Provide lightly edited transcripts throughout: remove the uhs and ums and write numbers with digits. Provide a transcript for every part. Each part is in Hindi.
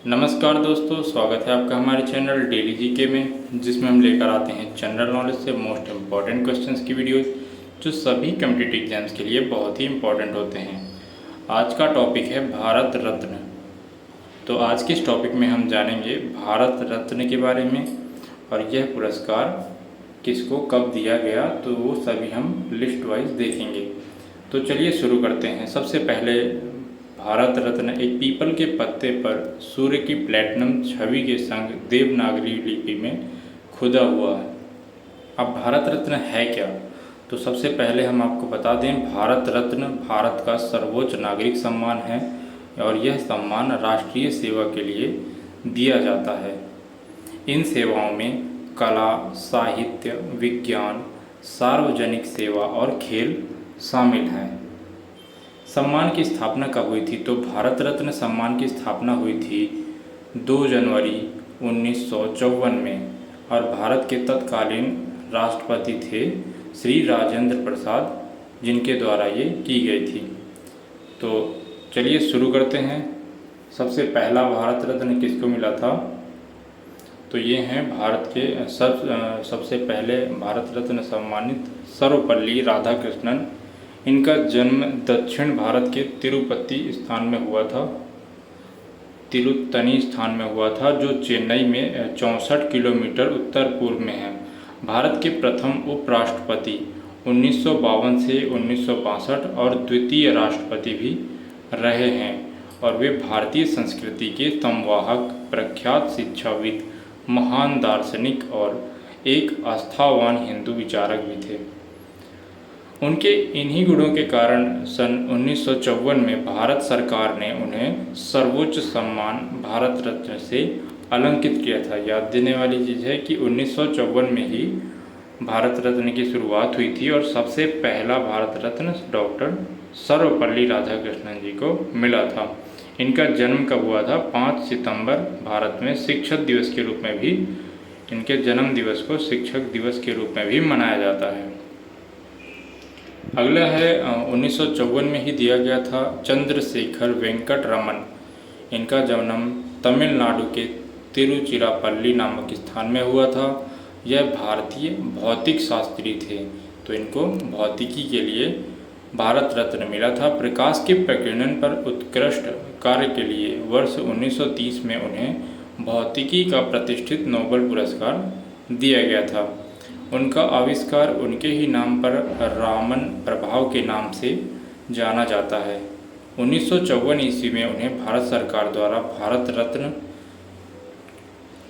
नमस्कार दोस्तों, स्वागत है आपका हमारे चैनल डेली जीके में, जिसमें हम लेकर आते हैं जनरल नॉलेज से मोस्ट इम्पॉर्टेंट क्वेश्चंस की वीडियोस जो सभी कॉम्पिटिटिव एग्जाम्स के लिए बहुत ही इम्पॉर्टेंट होते हैं। आज का टॉपिक है भारत रत्न। तो आज के इस टॉपिक में हम जानेंगे भारत रत्न के बारे में और यह पुरस्कार किसको कब दिया गया, तो वो सभी हम लिस्ट वाइज देखेंगे। तो चलिए शुरू करते हैं। सबसे पहले भारत रत्न एक पीपल के पत्ते पर सूर्य की प्लैटिनम छवि के संग देवनागरी लिपि में खुदा हुआ है। अब भारत रत्न है क्या? तो सबसे पहले हम आपको बता दें, भारत रत्न भारत का सर्वोच्च नागरिक सम्मान है और यह सम्मान राष्ट्रीय सेवा के लिए दिया जाता है। इन सेवाओं में कला, साहित्य, विज्ञान, सार्वजनिक सेवा और खेल शामिल हैं। सम्मान की स्थापना कब हुई थी? तो भारत रत्न सम्मान की स्थापना हुई थी 2 जनवरी 1954 में और भारत के तत्कालीन राष्ट्रपति थे श्री राजेंद्र प्रसाद, जिनके द्वारा ये की गई थी। तो चलिए शुरू करते हैं। सबसे पहला भारत रत्न किसको मिला था? तो ये हैं भारत के सबसे पहले भारत रत्न सम्मानित सर्वपल्ली राधाकृष्णन। इनका जन्म दक्षिण भारत के तिरुपति स्थान में हुआ था, तिरुत्तनी स्थान में हुआ था, जो चेन्नई में 64 किलोमीटर उत्तर पूर्व में है। भारत के प्रथम उपराष्ट्रपति 1952 से 1962 और द्वितीय राष्ट्रपति भी रहे हैं और वे भारतीय संस्कृति के संवाहक, प्रख्यात शिक्षाविद, महान दार्शनिक और एक आस्थावान हिंदू विचारक भी थे। उनके इन्हीं गुणों के कारण सन 1954 में भारत सरकार ने उन्हें सर्वोच्च सम्मान भारत रत्न से अलंकित किया था। याद देने वाली चीज़ है कि 1954 में ही भारत रत्न की शुरुआत हुई थी और सबसे पहला भारत रत्न डॉक्टर सर्वपल्ली राधाकृष्णन जी को मिला था। इनका जन्म कब हुआ था? 5 सितंबर। भारत में शिक्षक दिवस के रूप में भी इनके जन्म दिवस को शिक्षक दिवस के रूप में भी मनाया जाता है। अगला है 1954 में ही दिया गया था चंद्रशेखर वेंकट रमन। इनका जन्म तमिलनाडु के तिरुचिरापल्ली नामक स्थान में हुआ था। यह भारतीय भौतिक शास्त्री थे, तो इनको भौतिकी के लिए भारत रत्न मिला था। प्रकाश के प्रकीर्णन पर उत्कृष्ट कार्य के लिए वर्ष 1930 में उन्हें भौतिकी का प्रतिष्ठित नोबेल पुरस्कार दिया गया था। उनका आविष्कार उनके ही नाम पर रामन प्रभाव के नाम से जाना जाता है। 1954 ईस्वी में उन्हें भारत सरकार द्वारा भारत रत्न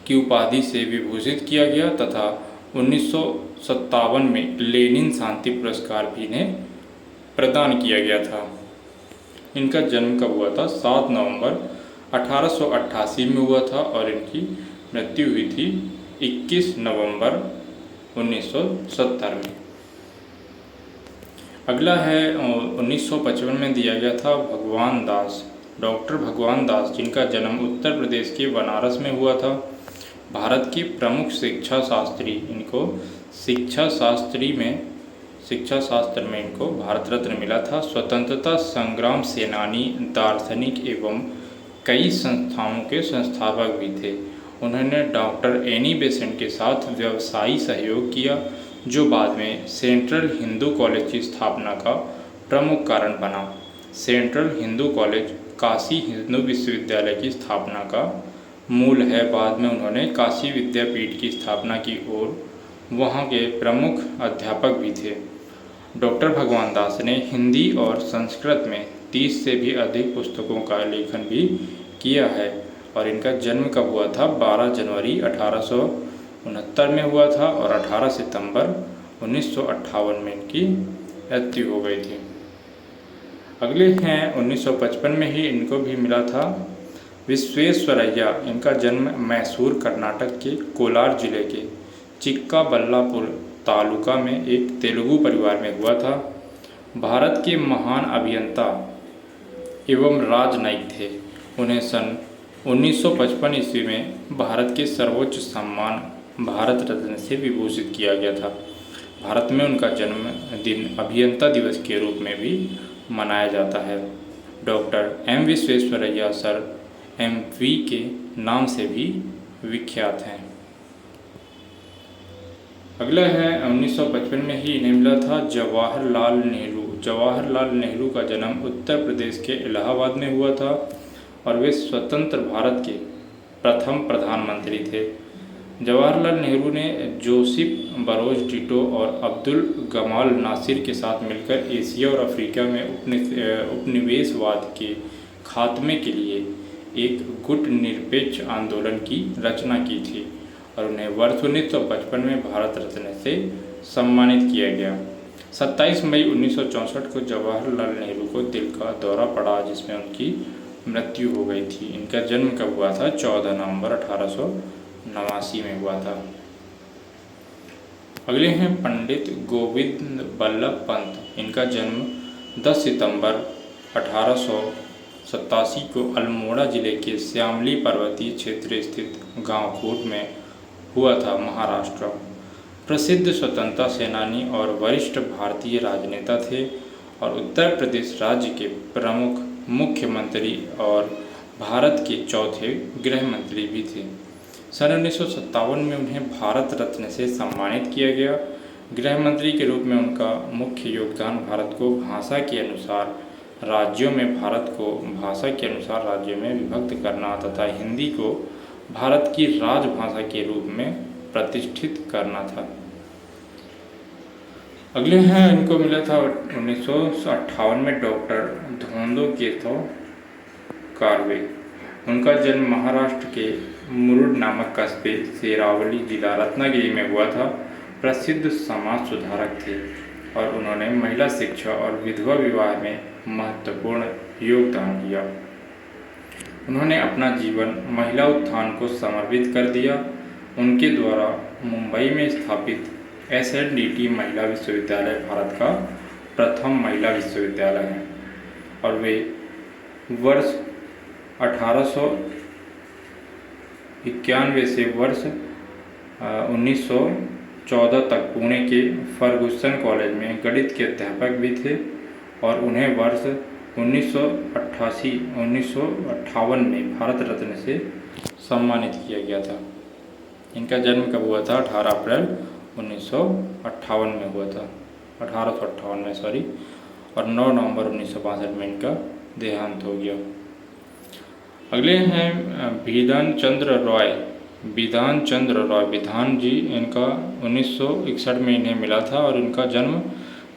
की उपाधि से विभूषित किया गया तथा 1957 में लेनिन शांति पुरस्कार भी इन्हें प्रदान किया गया था। इनका जन्म कब हुआ था? 7 नवंबर 1888 में हुआ था और इनकी मृत्यु हुई थी 21 नवंबर 1970 में। अगला है 1955 में दिया गया था भगवान दास। डॉक्टर भगवान दास, जिनका जन्म उत्तर प्रदेश के बनारस में हुआ था, भारत के प्रमुख शिक्षा शास्त्री। इनको शिक्षा शास्त्र में इनको भारत रत्न मिला था। स्वतंत्रता संग्राम सेनानी, दार्शनिक एवं कई संस्थाओं के संस्थापक भी थे। उन्होंने डॉक्टर एनी बेसेंट के साथ व्यवसायी सहयोग किया, जो बाद में सेंट्रल हिंदू कॉलेज की स्थापना का प्रमुख कारण बना। सेंट्रल हिंदू कॉलेज काशी हिंदू विश्वविद्यालय की स्थापना का मूल है। बाद में उन्होंने काशी विद्यापीठ की स्थापना की और वहाँ के प्रमुख अध्यापक भी थे। डॉक्टर भगवान दास ने हिंदी और संस्कृत में 30 से भी अधिक पुस्तकों का लेखन भी किया है और इनका जन्म कब हुआ था? 12 जनवरी 1869 में हुआ था और 18 सितंबर 1958 में इनकी मृत्यु हो गई थी। अगले हैं 1955 में ही इनको भी मिला था विश्वेश्वरैया। इनका जन्म मैसूर, कर्नाटक के कोलार जिले के चिक्काबल्लापुर तालुका में एक तेलुगु परिवार में हुआ था। भारत के महान अभियंता एवं राजनयिक थे। उन्हें सन 1955 ईस्वी में भारत के सर्वोच्च सम्मान भारत रत्न से विभूषित किया गया था। भारत में उनका जन्मदिन अभियंता दिवस के रूप में भी मनाया जाता है। Doctor M Visvesvaraya sir MV के नाम से भी विख्यात हैं। अगला है 1955 में ही इन्हें मिला था जवाहरलाल नेहरू। जवाहरलाल नेहरू का जन्म उत्तर प्रदेश के इलाहाबाद में हुआ था और वे स्वतंत्र भारत के प्रथम प्रधानमंत्री थे। जवाहरलाल नेहरू ने जोसेफ बरोज टिटो और अब्दुल गमाल नासिर के साथ मिलकर एशिया और अफ्रीका में उपनिवेशवाद के खात्मे के लिए एक गुटनिरपेक्ष आंदोलन की रचना की थी और उन्हें वर्ष 1955 में भारत रत्न से सम्मानित किया गया। 27 मई 1964 को जवाहरलाल नेहरू को दिल का दौरा पड़ा जिसमें उनकी मृत्यु हो गई थी। इनका जन्म कब हुआ था? 14 नवंबर 1889 में हुआ था। अगले हैं पंडित गोविंद बल्लभ पंत। इनका जन्म 10 सितंबर 1887 को अल्मोड़ा जिले के श्यामली पर्वतीय क्षेत्र स्थित गांव खूट में हुआ था, महाराष्ट्र। प्रसिद्ध स्वतंत्रता सेनानी और वरिष्ठ भारतीय राजनेता थे और उत्तर प्रदेश राज्य के प्रमुख मुख्यमंत्री और भारत के चौथे गृह मंत्री भी थे। सन 1957 में उन्हें भारत रत्न से सम्मानित किया गया। गृह मंत्री के रूप में उनका मुख्य योगदान भारत को भाषा के अनुसार राज्यों में विभक्त करना तथा हिंदी को भारत की राजभाषा के रूप में प्रतिष्ठित करना था। अगले हैं, इनको मिला था 1958 में डॉक्टर धोंडोकेतु कार्वे। उनका जन्म महाराष्ट्र के मुरुड नामक कस्बे शेरावली जिला रत्नागिरी में हुआ था। प्रसिद्ध समाज सुधारक थे और उन्होंने महिला शिक्षा और विधवा विवाह में महत्वपूर्ण योगदान दिया। उन्होंने अपना जीवन महिला उत्थान को समर्पित कर दिया। उनके द्वारा मुंबई में स्थापित SNDT महिला विश्वविद्यालय भारत का प्रथम महिला विश्वविद्यालय है और वे वर्ष 1891 से वर्ष 1914 तक पुणे के फर्गुसन कॉलेज में गणित के अध्यापक भी थे और उन्हें वर्ष 1958 में भारत रत्न से सम्मानित किया गया था। इनका जन्म कब हुआ था? 18 अप्रैल 1958 में हुआ था, 1858 में और 9 नवंबर 1962 में इनका देहांत हो गया। अगले हैं बिधान चंद्र रॉय। बिधान जी, इनका 1961 में इन्हें मिला था और इनका जन्म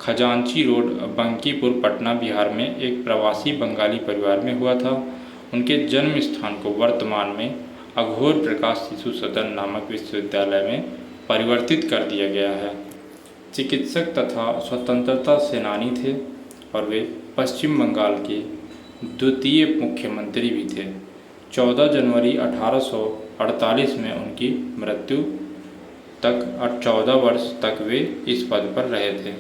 खजांची रोड, बंकीपुर, पटना, बिहार में एक प्रवासी बंगाली परिवार में हुआ था। उनके जन्म स्थान को वर्तमान में अघोर प्रकाश शिशु सदन नामक विश्वविद्यालय में परिवर्तित कर दिया गया है। चिकित्सक तथा स्वतंत्रता सेनानी थे और वे पश्चिम बंगाल के द्वितीय मुख्यमंत्री भी थे। 14 जनवरी 1848 में उनकी मृत्यु तक 14 वर्ष तक वे इस पद पर रहे थे।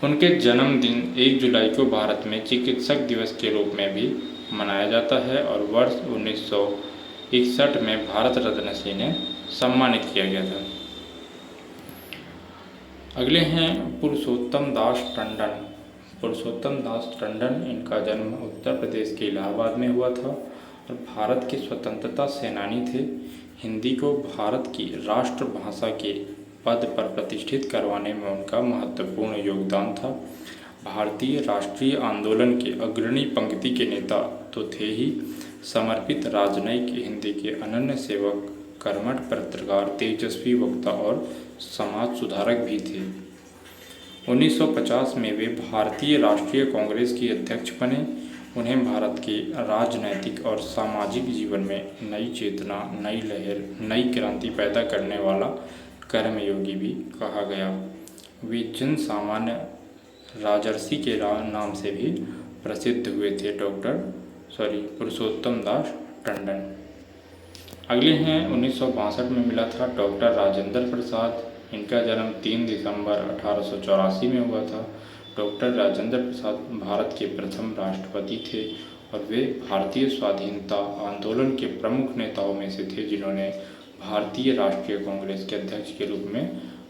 उनके जन्मदिन 1 जुलाई को भारत में चिकित्सक दिवस के रूप में भी मनाया जाता है और वर्ष 1961 में भारत रत्न से इन्हें सम्मानित किया गया था। अगले हैं पुरुषोत्तम दास टंडन। इनका जन्म उत्तर प्रदेश के इलाहाबाद में हुआ था और भारत के स्वतंत्रता सेनानी थे। हिंदी को भारत की राष्ट्रभाषा के पद पर प्रतिष्ठित करवाने में उनका महत्वपूर्ण योगदान था। भारतीय राष्ट्रीय आंदोलन के अग्रणी पंक्ति के नेता तो थे ही, समर्पित राजनयिक, हिंदी के अनन्य सेवक, कर्मठ पत्रकार, तेजस्वी वक्ता और समाज सुधारक भी थे। 1950 में वे भारतीय राष्ट्रीय कांग्रेस की अध्यक्ष बने। उन्हें भारत के राजनैतिक और सामाजिक जीवन में नई चेतना, नई लहर, नई क्रांति पैदा करने वाला कर्मयोगी भी कहा गया। वे जन सामान्य राजर्षि के नाम से भी प्रसिद्ध हुए थे, पुरुषोत्तम दास टंडन। अगले हैं 1962 में मिला था डॉक्टर राजेंद्र प्रसाद। इनका जन्म 3 दिसंबर 1884 में हुआ था। डॉक्टर राजेंद्र प्रसाद भारत के प्रथम राष्ट्रपति थे और वे भारतीय स्वाधीनता आंदोलन के प्रमुख नेताओं में से थे जिन्होंने भारतीय राष्ट्रीय कांग्रेस के अध्यक्ष के रूप में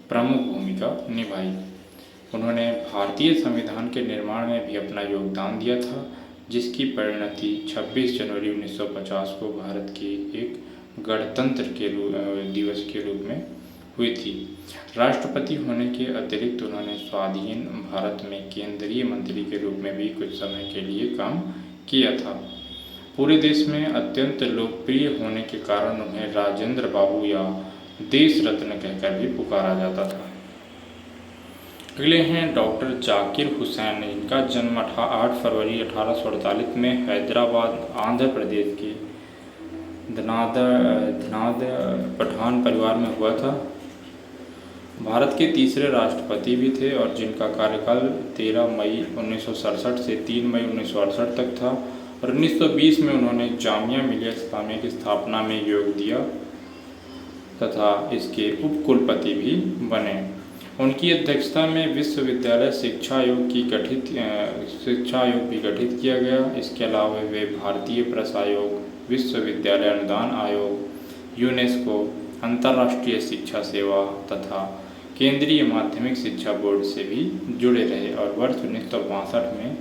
प्रमुख भूमिका निभाई। उन्होंने भारतीय संविधान के निर्माण में भी अपना योगदान दिया था। जिसकी परिणति 26 जनवरी 1950 को भारत के एक गणतंत्र के दिवस के रूप में हुई थी। राष्ट्रपति होने के अतिरिक्त उन्होंने स्वाधीन भारत में केंद्रीय मंत्री के रूप में भी कुछ समय के लिए काम किया था। पूरे देश में अत्यंत लोकप्रिय होने के कारण उन्हें राजेंद्र बाबू या देश रत्न कहकर भी पुकारा जाता था। अगले हैं डॉक्टर जाकिर हुसैन। इनका जन्म 8 फरवरी 1848 में हैदराबाद आंध्र प्रदेश के धनाद पठान परिवार में हुआ था। भारत के तीसरे राष्ट्रपति भी थे और जिनका कार्यकाल 13 मई 1967 से 3 मई 1968 तक था और 1920 में उन्होंने जामिया मिलिया इस्लामिया की स्थापना में योग दिया तथा इसके उपकुलपति भी बने। उनकी अध्यक्षता में विश्वविद्यालय शिक्षा आयोग भी गठित किया गया। इसके अलावा वे भारतीय प्रेस आयोग, विश्वविद्यालय अनुदान आयोग, यूनेस्को, अंतर्राष्ट्रीय शिक्षा सेवा तथा केंद्रीय माध्यमिक शिक्षा बोर्ड से भी जुड़े रहे और वर्ष 1962 में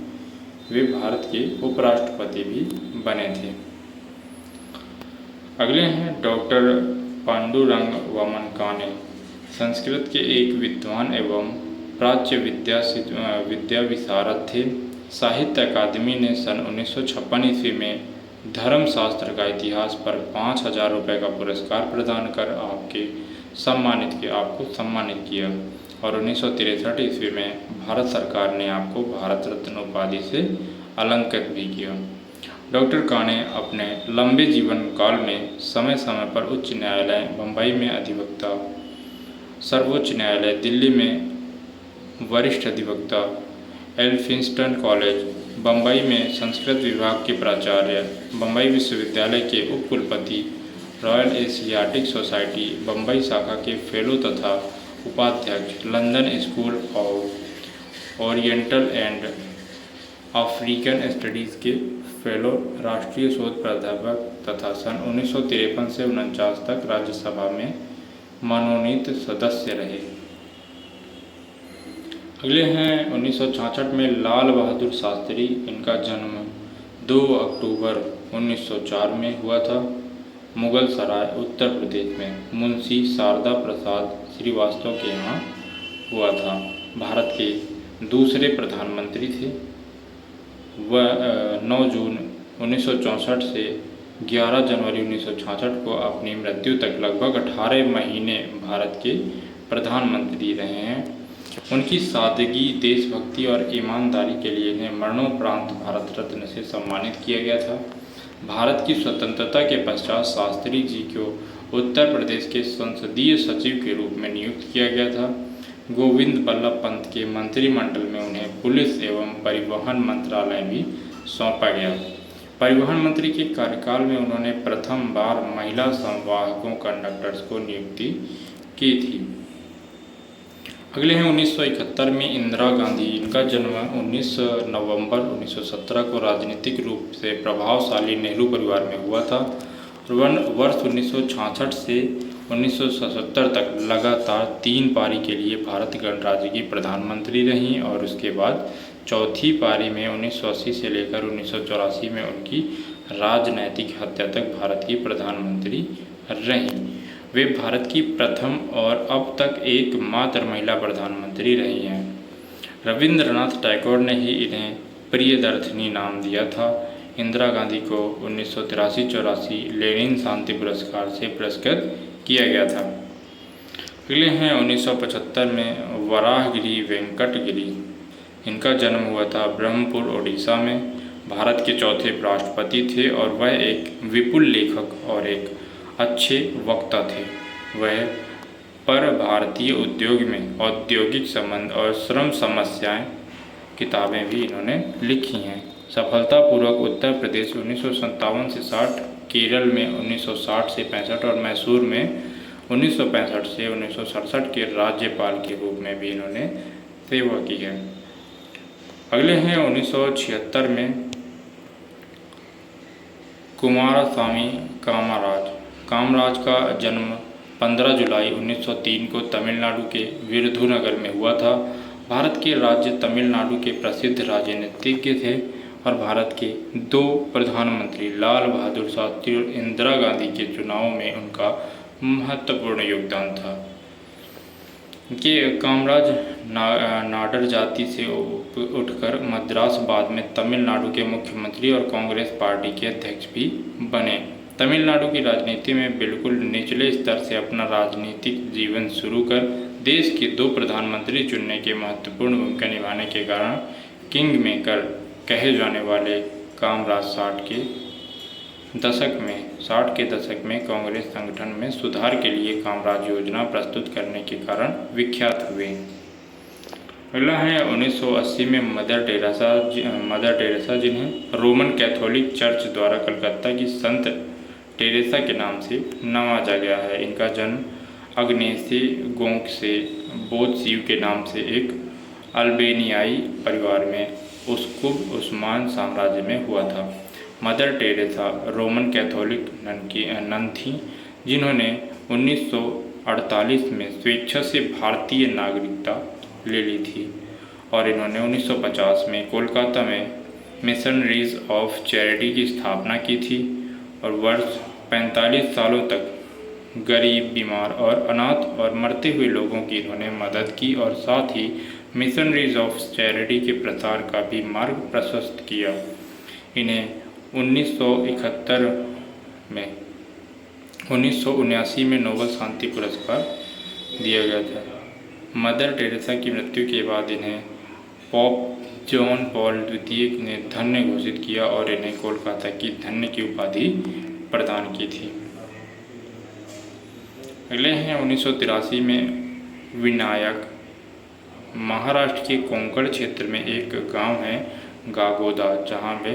वे भारत के उपराष्ट्रपति भी बने थे। अगले हैं डॉक्टर पांडुरंग वमन काने। संस्कृत के एक विद्वान एवं प्राच्य विद्या विशारद थे। साहित्य अकादमी ने सन 1956 ईस्वी में धर्मशास्त्र का इतिहास पर 5,000 रुपये का पुरस्कार प्रदान कर आपको सम्मानित किया और 1963 ईस्वी में भारत सरकार ने आपको भारत रत्न उपाधि से अलंकृत भी किया। डॉक्टर काने अपने लंबे जीवन काल में समय समय पर उच्च न्यायालय बम्बई में अधिवक्ता, सर्वोच्च न्यायालय दिल्ली में वरिष्ठ अधिवक्ता, एल्फिंस्टन कॉलेज बम्बई में संस्कृत विभाग के प्राचार्य, बम्बई विश्वविद्यालय के उपकुलपति, रॉयल एशियाटिक सोसाइटी बम्बई शाखा के फेलो तथा उपाध्यक्ष, London school of oriental and African studies के फेलो, राष्ट्रीय शोध प्राध्यापक तथा सन 1953 से 1949 तक राज्यसभा में मनोनीत सदस्य रहे। अगले हैं 1966 में लाल बहादुर शास्त्री। इनका जन्म 2 अक्टूबर 1904 में हुआ था। मुगल सराय उत्तर प्रदेश में मुंशी शारदा प्रसाद श्रीवास्तव के यहाँ हुआ था। भारत के दूसरे प्रधानमंत्री थे। वह 9 जून 1964 से 11 जनवरी 1966 को अपनी मृत्यु तक लगभग 18 महीने भारत के प्रधानमंत्री रहे हैं। उनकी सादगी, देशभक्ति और ईमानदारी के लिए इन्हें मरणोपरांत भारत रत्न से सम्मानित किया गया था। भारत की स्वतंत्रता के पश्चात शास्त्री जी को उत्तर प्रदेश के संसदीय सचिव के रूप में नियुक्त किया गया था। गोविंद बल्लभ पंत के मंत्रिमंडल में उन्हें पुलिस एवं परिवहन मंत्रालय भी सौंपा गया। परिवहन मंत्री के कार्यकाल में उन्होंने प्रथम बार महिला संवाहकों कंडक्टर्स को नियुक्ति की थी। अगले हैं 1971 में इंदिरा गांधी। इनका जन्म 19 नवंबर 1917 को राजनीतिक रूप से प्रभावशाली नेहरू परिवार में हुआ था। वर्ष 1966 से 1977 तक लगातार 3 पारी के लिए भारत गणराज्य की प्रधानमंत्री रहीं और उसके बाद चौथी पारी में 1980 से लेकर 1984 में उनकी राजनैतिक हत्या तक भारत की प्रधानमंत्री रहीं। वे भारत की प्रथम और अब तक एकमात्र महिला प्रधानमंत्री रही हैं। रविंद्रनाथ टैगोर ने ही इन्हें प्रियदर्शिनी नाम दिया था। इंदिरा गांधी को 1983-84 लेनिन शांति पुरस्कार से पुरस्कृत किया गया था। अगले हैं 1975 में वराहगिरी वेंकटगिरी। इनका जन्म हुआ था ब्रह्मपुर ओडिशा में। भारत के चौथे राष्ट्रपति थे और वह एक विपुल लेखक और एक अच्छे वक्ता थे। वह पर भारतीय उद्योग में औद्योगिक संबंध और श्रम समस्याएं किताबें भी इन्होंने लिखी हैं। सफलतापूर्वक उत्तर प्रदेश 1957 से 60, केरल में 1960 से 65 और मैसूर में 1965 से 1967 के राज्यपाल के रूप में भी इन्होंने सेवा की है। अगले हैं 1976 में कुमारस्वामी कामराज का जन्म 15 जुलाई 1903 को तमिलनाडु के विरुधुनगर में हुआ था। भारत के राज्य तमिलनाडु के प्रसिद्ध राजनीतिज्ञ थे और भारत के 2 प्रधानमंत्री लाल बहादुर शास्त्री और इंदिरा गांधी के चुनाव में उनका महत्वपूर्ण योगदान था। कि कामराज नाडर जाति से उठकर मद्रास बाद में तमिलनाडु के मुख्यमंत्री और कांग्रेस पार्टी के अध्यक्ष भी बने। तमिलनाडु की राजनीति में बिल्कुल निचले स्तर से अपना राजनीतिक जीवन शुरू कर देश के 2 प्रधानमंत्री चुनने के महत्वपूर्ण भूमिका निभाने के कारण किंग मेकर कहे जाने वाले कामराज 60 के दशक में कांग्रेस संगठन में सुधार के लिए कामराज योजना प्रस्तुत करने के कारण विख्यात हुए। अगला है 1980 में मदर टेरेसा जिन्हें रोमन कैथोलिक चर्च द्वारा कलकत्ता की संत टेरेसा के नाम से नवाजा गया है। इनका जन्म अग्नेसी गोंक से बोध सीव के नाम से एक अल्बेनियाई परिवार में उस्मान साम्राज्य में हुआ था। Mother Teresa Roman Catholic nun थीं जिन्होंने 1948 में स्वेच्छा से भारतीय नागरिकता ले ली थी और इन्होंने 1950 में कोलकाता में मिशनरीज ऑफ चैरिटी की स्थापना की थी और वर्ष 45 सालों तक गरीब, बीमार और अनाथ और मरते हुए लोगों की इन्होंने मदद की और साथ ही मिशनरीज ऑफ चैरिटी के प्रसार का भी मार्ग प्रशस्त किया। इन्हें 1979 में नोबेल शांति पुरस्कार दिया गया था। मदर टेरेसा की मृत्यु के बाद इन्हें पॉप जॉन पॉल द्वितीय ने धन्य घोषित किया और इन्हें कोलकाता की धन्य की उपाधि प्रदान की थी। अगले हैं 1983 में विनायक। महाराष्ट्र के कोंकण क्षेत्र में एक गांव है गागोदा जहां वे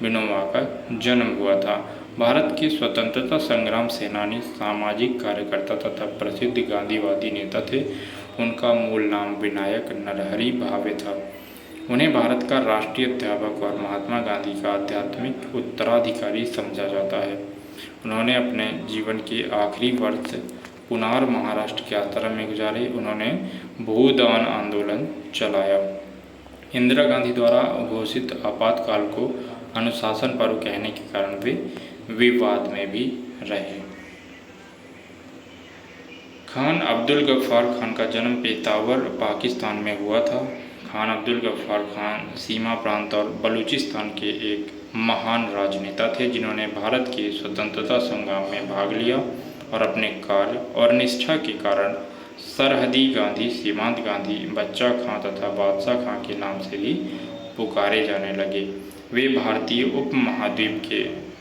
विनोबा का जन्म हुआ था। भारत के स्वतंत्रता संग्राम सेनानी, सामाजिक कार्यकर्ता तथा प्रसिद्ध गांधीवादी नेता थे। उनका मूल नाम विनायक नरहरि भावे था। उन्हें भारत का राष्ट्रीय अध्यापक और महात्मा गांधी का आध्यात्मिक उत्तराधिकारी समझा जाता है। उन्होंने अपने जीवन के आखिरी वर्ष पुनार महाराष्ट्र के आश्रम में गुजारे। उन्होंने भूदान आंदोलन चलाया। इंदिरा गांधी द्वारा घोषित आपातकाल को अनुशासन पर्व कहने के कारण वे विवाद में भी रहे। खान अब्दुल गफ्फार खान का जन्म पेशावर, पाकिस्तान में हुआ था। खान अब्दुल गफ्फार खान सीमा प्रांत और बलूचिस्तान के एक महान राजनेता थे जिन्होंने भारत के स्वतंत्रता संग्राम में भाग लिया और अपने कार्य और निष्ठा के कारण सरहदी गांधी, सीमांत गांधी, बच्चा खां तथा बादशाह खां के नाम से भी पुकारे जाने लगे। वे भारतीय उपमहाद्वीप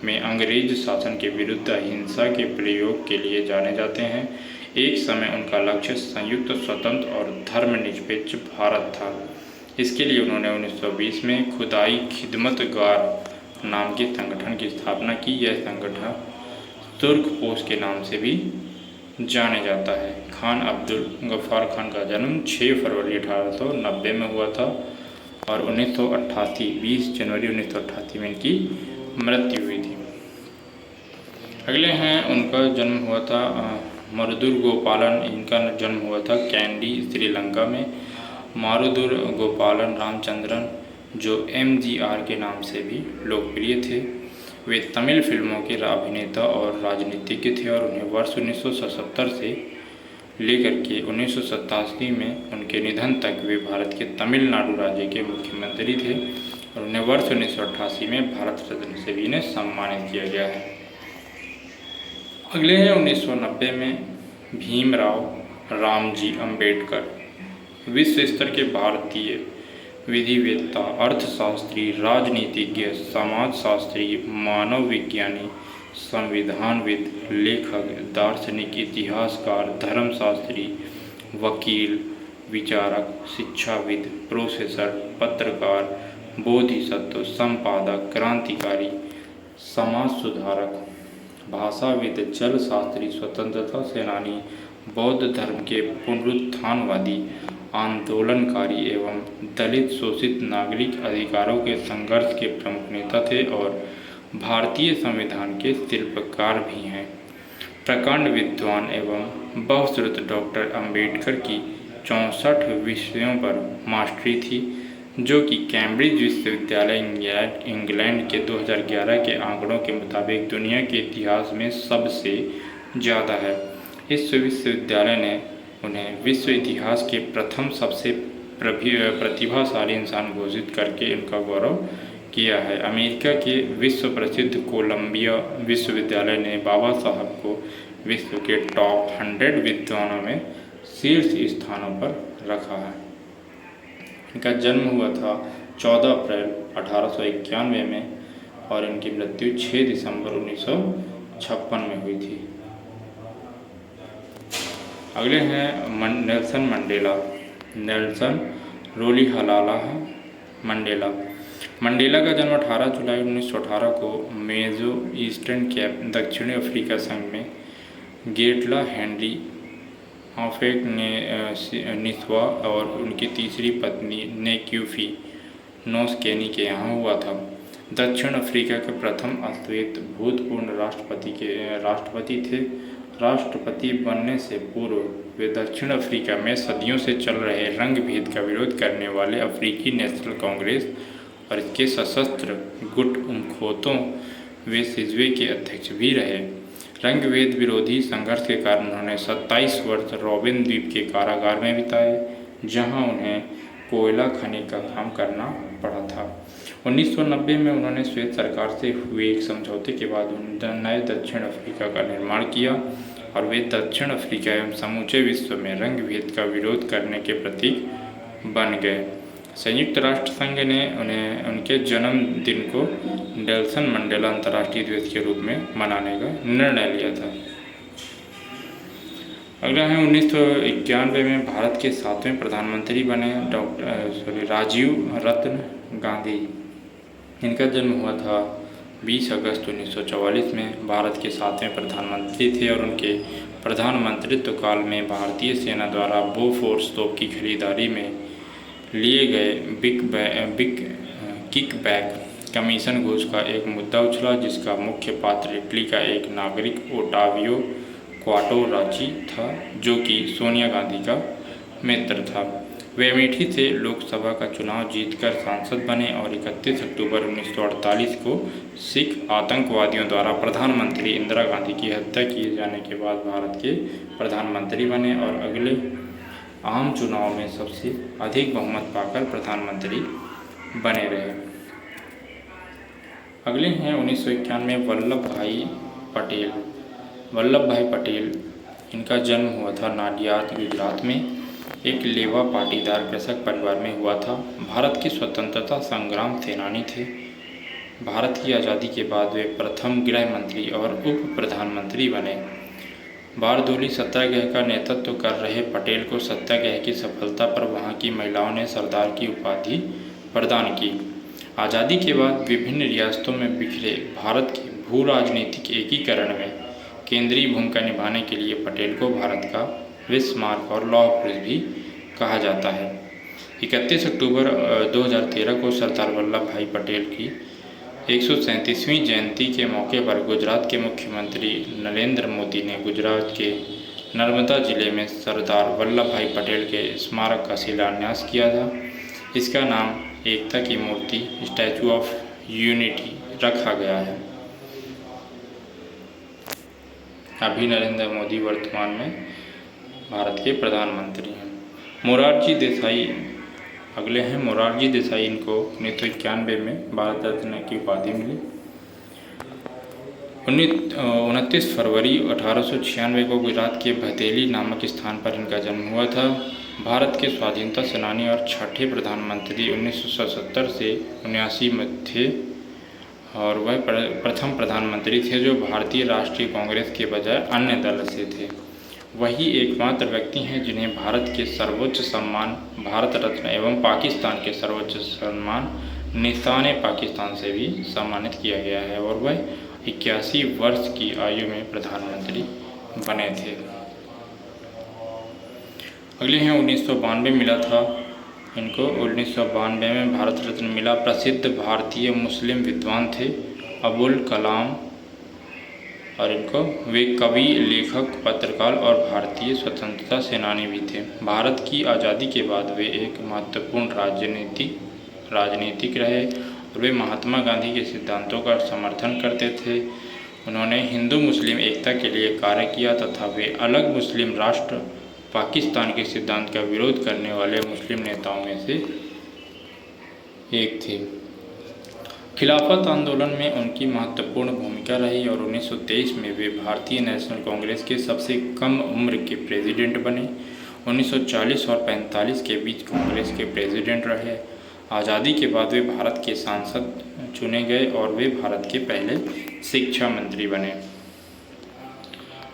में अंग्रेज शासन के विरुद्ध अहिंसा के प्रयोग के लिए जाने जाते हैं। एक समय उनका लक्ष्य संयुक्त, स्वतंत्र और धर्मनिरपेक्ष भारत था। इसके लिए उन्होंने 1920 में खुदाई खिदमतगार नाम के संगठन की स्थापना की। यह संगठन तुर्कपोश के नाम से भी जाने जाता है। खान अब्दुल गफ्फार खान का जन्म 6 फरवरी 1890 में हुआ था और 20 जनवरी 1988 में इनकी मृत्यु हुई थी। अगले हैं, उनका जन्म हुआ था मारुदुर गोपालन। इनका जन्म हुआ था कैंडी, श्रीलंका में। मारुदुर गोपालन रामचंद्रन, जो MGR के नाम से भी लोकप्रिय थे, वे तमिल फिल्मों के अभिनेता और राजनीतिज्ञ थे और उन्हें वर्ष 1977 से लेकर के 1987 में उनके निधन तक वे भारत के तमिलनाडु राज्य के मुख्यमंत्री थे और उन्हें वर्ष 1988 में भारत रत्न से भी इन्हें सम्मानित किया गया है। अगले हैं 1990 में भीमराव रामजी अंबेडकर। विश्व स्तर के भारतीय विधिवेत्ता, अर्थशास्त्री, राजनीतिज्ञ, समाजशास्त्री, मानव विज्ञानी, संविधानविद, लेखक, दार्शनिक, इतिहासकार, धर्मशास्त्री, वकील, विचारक, शिक्षाविद, प्रोफेसर, पत्रकार, बोधिसत्व, संपादक, क्रांतिकारी, समाज सुधारक, भाषाविद, जल शास्त्री, स्वतंत्रता सेनानी, बौद्ध धर्म के पुनरुत्थानवादी, आंदोलनकारी एवं दलित शोषित नागरिक अधिकारों के संघर्ष के प्रमुख नेता थे और भारतीय संविधान के शिल्पकार भी हैं। प्रकांड विद्वान एवं बहुश्रुत डॉक्टर अंबेडकर की 64 विषयों पर मास्टरी थी, जो कि कैम्ब्रिज विश्वविद्यालय इंग्लैंड के 2011 के आंकड़ों के मुताबिक दुनिया के इतिहास में सबसे ज़्यादा है। इस विश्वविद्यालय ने उन्हें विश्व इतिहास के प्रथम सबसे प्रतिभाशाली इंसान घोषित करके उनका गौरव किया है। अमेरिका के विश्व प्रसिद्ध कोलंबिया विश्वविद्यालय ने बाबा साहब को विश्व के टॉप 100 विद्वानों में शीर्ष स्थानों पर रखा है। इनका जन्म हुआ था 14 अप्रैल 1891 में और इनकी मृत्यु 6 दिसंबर 1956 में हुई थी। अगले हैं Nelson Mandela. Nelson Rolihlahla Mandela. Mandela का जन्म 18 जुलाई 1918 को मेजो ईस्टर्न कैप दक्षिणी अफ्रीका संघ में गेटला हेनरी ऑफेक निस्वा और उनकी तीसरी पत्नी नेक्यूफी नोस्केनी के यहाँ हुआ था। दक्षिण अफ्रीका के प्रथम अश्वेत भूतपूर्व राष्ट्रपति थे। राष्ट्रपति बनने से पूर्व वे दक्षिण अफ्रीका में सदियों से चल रहे रंग भेद का विरोध करने वाले अफ्रीकी नेशनल कांग्रेस और इसके सशस्त्र गुट उमखोतों वे सिजवे के अध्यक्ष भी रहे। रंग भेद विरोधी संघर्ष के कारण उन्होंने 27 वर्ष रॉबिन द्वीप के कारागार में बिताए, जहां उन्हें कोयला खनन का काम करना पड़ा था। 1990 में उन्होंने श्वेत सरकार से हुए एक समझौते के बाद नए दक्षिण अफ्रीका का निर्माण किया और वे दक्षिण अफ्रीका एवं समूचे विश्व में रंग भेद का विरोध करने के प्रतीक बन गए। संयुक्त राष्ट्र संघ ने उन्हें उनके जन्मदिन को नेल्सन मंडेला अंतर्राष्ट्रीय दिवस के रूप में मनाने का निर्णय लिया था। अगला है 1991 में भारत के 7वें प्रधानमंत्री बने राजीव रत्न गांधी। इनका जन्म हुआ था 20 अगस्त 1944 में। भारत के 7वें प्रधानमंत्री थे और उनके प्रधानमंत्रित्व काल में भारतीय सेना द्वारा बोफोर्स तोप की खरीदारी में लिए गए बिग किकबैक कमीशन घूस का एक मुद्दा उछला, जिसका मुख्य पात्र इटली का एक नागरिक ओटावियो क्वाटोराची था, जो कि सोनिया गांधी का मित्र था। वे अमेठी से लोकसभा का चुनाव जीतकर सांसद बने और 31 अक्टूबर 1948 को सिख आतंकवादियों द्वारा प्रधानमंत्री इंदिरा गांधी की हत्या किए जाने के बाद भारत के प्रधानमंत्री बने और अगले आम चुनाव में सबसे अधिक बहुमत पाकर प्रधानमंत्री बने रहे। अगले हैं 1991 में वल्लभ भाई पटेल। इनका जन्म हुआ था नाडियाद, गुजरात में। एक लेवा पाटीदार कृषक परिवार में हुआ था। भारत के स्वतंत्रता संग्राम सेनानी थे। भारत की आज़ादी के बाद वे प्रथम गृह मंत्री और उप प्रधानमंत्री बने। बारदोली सत्याग्रह का नेतृत्व कर रहे पटेल को सत्याग्रह की सफलता पर वहां की महिलाओं ने सरदार की उपाधि प्रदान की। आज़ादी के बाद विभिन्न रियासतों में बिखरे भारत के भू राजनीतिक एकीकरण में केंद्रीय भूमिका निभाने के लिए पटेल को भारत का बिस्मार्क और लौह पुरुष भी कहा जाता है। 31 अक्टूबर 2013 को सरदार वल्लभ भाई पटेल की 137वीं जयंती के मौके पर गुजरात के मुख्यमंत्री नरेंद्र मोदी ने गुजरात के नर्मदा जिले में सरदार वल्लभ भाई पटेल के स्मारक का शिलान्यास किया था। इसका नाम एकता की मूर्ति स्टैचू ऑफ यूनिटी रखा गया है। अभी नरेंद्र मोदी वर्तमान में भारत के प्रधानमंत्री हैं। मोरारजी देसाई अगले हैं। मोरारजी देसाई, इनको 1991 में भारत रत्न की उपाधि मिली। 29 फरवरी 1896 को गुजरात के भदेली नामक स्थान पर इनका जन्म हुआ था। भारत के स्वाधीनता सेनानी और छठे प्रधानमंत्री 1977 से 79 में थे और वह प्रथम प्रधानमंत्री थे जो भारतीय राष्ट्रीय कांग्रेस के बजाय अन्य दल से थे। वही एकमात्र व्यक्ति हैं जिन्हें भारत के सर्वोच्च सम्मान भारत रत्न एवं पाकिस्तान के सर्वोच्च सम्मान निशान पाकिस्तान से भी सम्मानित किया गया है और वह 81 वर्ष की आयु में प्रधानमंत्री बने थे। अगले हैं 1992 मिला था इनको। 1992 में भारत रत्न मिला। प्रसिद्ध भारतीय मुस्लिम विद्वान थे अबुल कलाम और इनको वे कवि, लेखक, पत्रकार और भारतीय स्वतंत्रता सेनानी भी थे। भारत की आज़ादी के बाद वे एक महत्वपूर्ण राजनीति राजनीतिक रहे और वे महात्मा गांधी के सिद्धांतों का समर्थन करते थे। उन्होंने हिंदू मुस्लिम एकता के लिए कार्य किया तथा वे अलग मुस्लिम राष्ट्र पाकिस्तान के सिद्धांत का विरोध करने वाले मुस्लिम नेताओं में से एक थे। खिलाफत आंदोलन में उनकी महत्वपूर्ण भूमिका रही और 1923 में वे भारतीय नेशनल कांग्रेस के सबसे कम उम्र के प्रेसिडेंट बने। 1940 और 45 के बीच कांग्रेस के प्रेसिडेंट रहे। आज़ादी के बाद वे भारत के सांसद चुने गए और वे भारत के पहले शिक्षा मंत्री बने।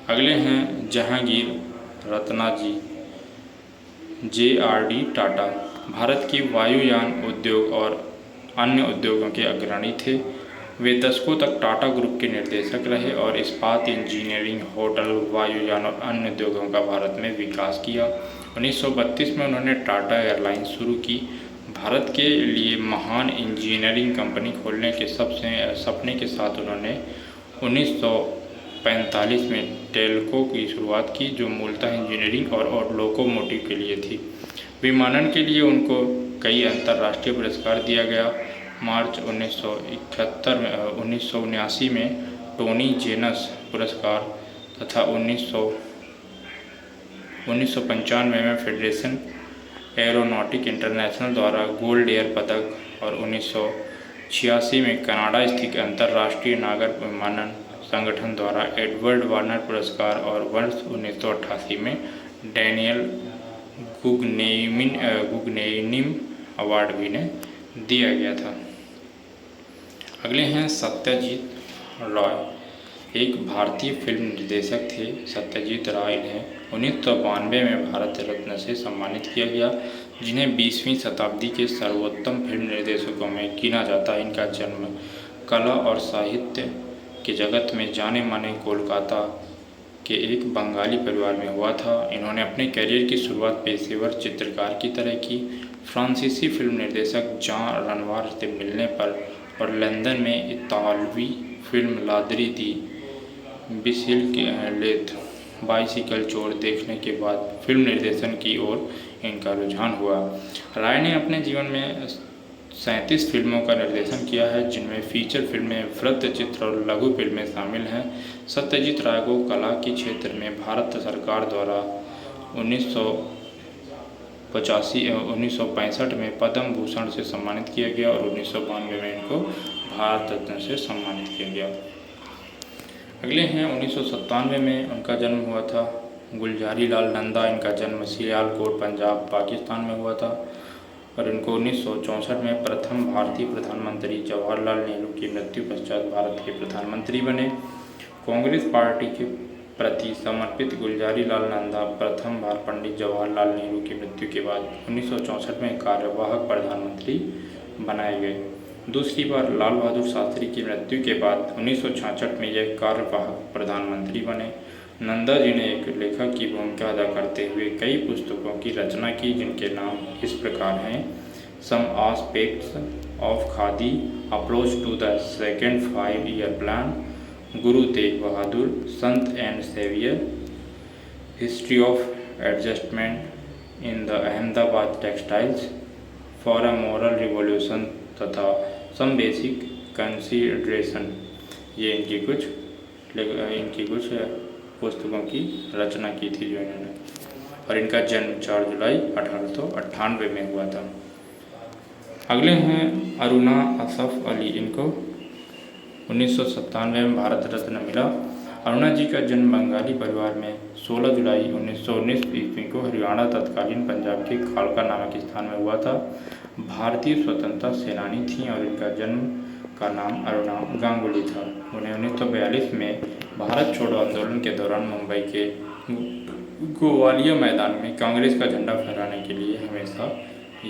अगले हैं जहांगीर रत्नाजी JRD टाटा। भारत की वायुयान उद्योग और अन्य उद्योगों के अग्रणी थे। वे दशकों तक टाटा ग्रुप के निर्देशक रहे और इस्पात, इंजीनियरिंग, होटल, वायुयान और अन्य उद्योगों का भारत में विकास किया। 1932 में उन्होंने टाटा एयरलाइंस शुरू की। भारत के लिए महान इंजीनियरिंग कंपनी खोलने के सपने के साथ उन्होंने 1945 में टेल्को की शुरुआत की, जो मूलतः इंजीनियरिंग और लोकोमोटिव के लिए थी। विमानन के लिए उनको कई अंतर्राष्ट्रीय पुरस्कार दिया गया। मार्च 1979 में टोनी जेनस पुरस्कार तथा 1995 में फेडरेशन एरोनॉटिक इंटरनेशनल द्वारा गोल्ड एयर पदक और 1986 में कनाडा स्थित अंतर्राष्ट्रीय नागर विमानन संगठन द्वारा एडवर्ड वार्नर पुरस्कार और वर्ष 1988 में डैनियल गुगनेनिम अवार्ड भी ने दिया गया था। अगले हैं सत्यजीत राय। एक भारतीय फिल्म निर्देशक थे। सत्यजीत राय इन्हें 1992 में भारत रत्न से सम्मानित किया गया, जिन्हें 20वीं शताब्दी के सर्वोत्तम फिल्म निर्देशकों में गिना जाता है। इनका जन्म कला और साहित्य के जगत में जाने माने कोलकाता के एक बंगाली परिवार में हुआ था। इन्होंने अपने करियर की शुरुआत पेशेवर चित्रकार की तरह की। फ्रांसीसी फिल्म निर्देशक जॉन रनवार से मिलने पर और लंदन में इतालवी फिल्म लादरी दी बिसिकलेट बाइसिकल चोर देखने के बाद फिल्म निर्देशन की ओर इनका रुझान हुआ। राय ने अपने जीवन में 37 फिल्मों का निर्देशन किया है, जिनमें फीचर फिल्में, वृत्तचित्र और लघु फिल्में शामिल हैं। सत्यजीत राय को कला के क्षेत्र में भारत सरकार द्वारा 1965 में पद्म भूषण से सम्मानित किया गया और 1992 में इनको भारत रत्न से सम्मानित किया गया। अगले हैं 1997 में उनका जन्म हुआ था गुलजारी लाल नंदा। इनका जन्म सियालकोट पंजाब पाकिस्तान में हुआ था और इनको 1964 में प्रथम भारतीय प्रधानमंत्री जवाहरलाल नेहरू की मृत्यु पश्चात भारत के प्रधानमंत्री बने। कांग्रेस पार्टी के प्रति समर्पित गुलजारी लाल नंदा प्रथम बार पंडित जवाहरलाल नेहरू की मृत्यु के बाद 1964 में कार्यवाहक प्रधानमंत्री बनाए गए। दूसरी बार लाल बहादुर शास्त्री की मृत्यु के बाद 1966 में यह कार्यवाहक प्रधानमंत्री बने। नंदा जी ने एक लेखक की भूमिका अदा करते हुए कई पुस्तकों की रचना की, जिनके नाम इस प्रकार हैं: some aspects of khadi, approach to the second 5-year plan, Guru Tegh Bahadur, Sant and saviour, history of adjustment in the Ahmedabad textiles, for a moral revolution तथा सम बेसिक कंसीडरेशन। ये इनकी कुछ पुस्तकों की रचना की थी जो इन्होंने, और इनका जन्म 4 जुलाई 1898 में हुआ था। अगले हैं अरुणा असफ अली। इनको 1997 में भारत रत्न मिला। अरुणा जी का जन्म बंगाली परिवार में 16 जुलाई 1919 ईस्वी को हरियाणा तत्कालीन पंजाब के खालका नामक स्थान में हुआ था। भारतीय स्वतंत्रता सेनानी थीं और इनका जन्म का नाम अरुणा गांगुली था। उन्हें 1942 में भारत छोड़ो आंदोलन के दौरान मुंबई के गोवालिया मैदान में कांग्रेस का झंडा फहराने के लिए हमेशा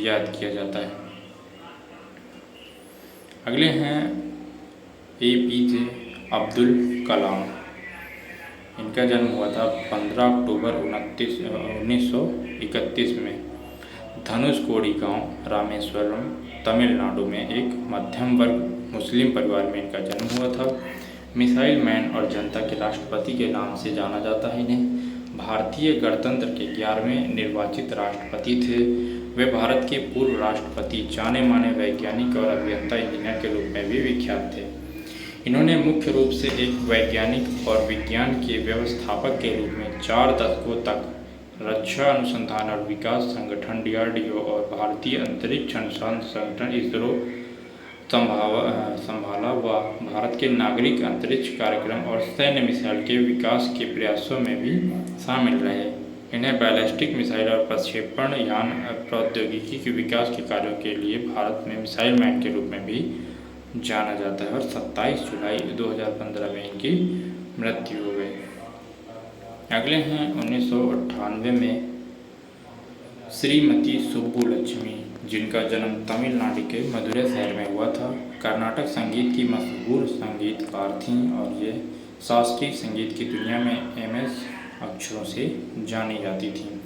याद किया जाता है। अगले हैं APJ अब्दुल कलाम। इनका जन्म हुआ था 15 अक्टूबर 1931 में धनुषकोडी गांव, रामेश्वरम, तमिलनाडु में एक मध्यम वर्ग मुस्लिम परिवार में इनका जन्म हुआ था। मिसाइल मैन और जनता के राष्ट्रपति के नाम से जाना जाता है इन्हें। भारतीय गणतंत्र के 11वें निर्वाचित राष्ट्रपति थे। वे भारत के पूर्व राष्ट्रपति, जाने माने वैज्ञानिक और अभियंता इंजीनियर के रूप में भी विख्यात थे। इन्होंने मुख्य रूप से एक वैज्ञानिक और विज्ञान के व्यवस्थापक के रूप में 4 दशकों तक रक्षा अनुसंधान और विकास संगठन DRDO और भारतीय अंतरिक्ष अनुसंधान संगठन ISRO संभाला व भारत के नागरिक अंतरिक्ष कार्यक्रम और सैन्य मिसाइल के विकास के प्रयासों में भी शामिल रहे। इन्हें बैलिस्टिक मिसाइल और प्रक्षेपण यान प्रौद्योगिकी के विकास के कार्यों के लिए भारत में मिसाइल मैन के रूप में भी जाना जाता है और 27 जुलाई 2015 में इनकी मृत्यु हो गई। अगले हैं 1998 में श्रीमती सुब्बुलक्ष्मी, जिनका जन्म तमिलनाडु के मदुरै शहर में हुआ था। कर्नाटक संगीत की मशहूर संगीतकार थीं और ये शास्त्रीय संगीत की दुनिया में MS अक्षरों से जानी जाती थीं।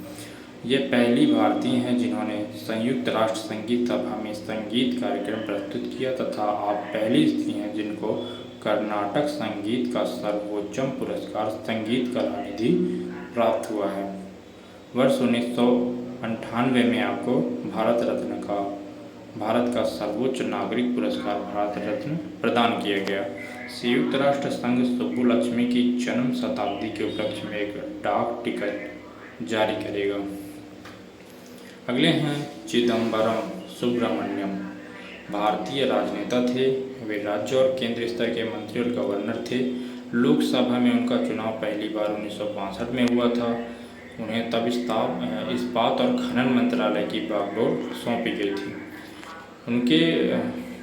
ये पहली भारतीय हैं जिन्होंने संयुक्त राष्ट्र संगीत सभा में संगीत कार्यक्रम प्रस्तुत किया तथा आप पहली स्त्री हैं जिनको कर्नाटक संगीत का सर्वोच्च पुरस्कार संगीत कलानिधि प्राप्त हुआ है। वर्ष 1998 में आपको भारत का सर्वोच्च नागरिक पुरस्कार भारत रत्न प्रदान किया गया। संयुक्त राष्ट्र संघ सुब्बुलक्ष्मी की जन्म शताब्दी के उपलक्ष्य में एक डाक टिकट जारी करेगा। अगले हैं चिदम्बरम सुब्रमण्यम, भारतीय राजनेता थे। वे राज्य और केंद्र स्तर के मंत्री और गवर्नर थे। लोकसभा में उनका चुनाव पहली बार 1962 में हुआ था। उन्हें तब इस्पात और खनन मंत्रालय की बागडोर सौंपी गई थी।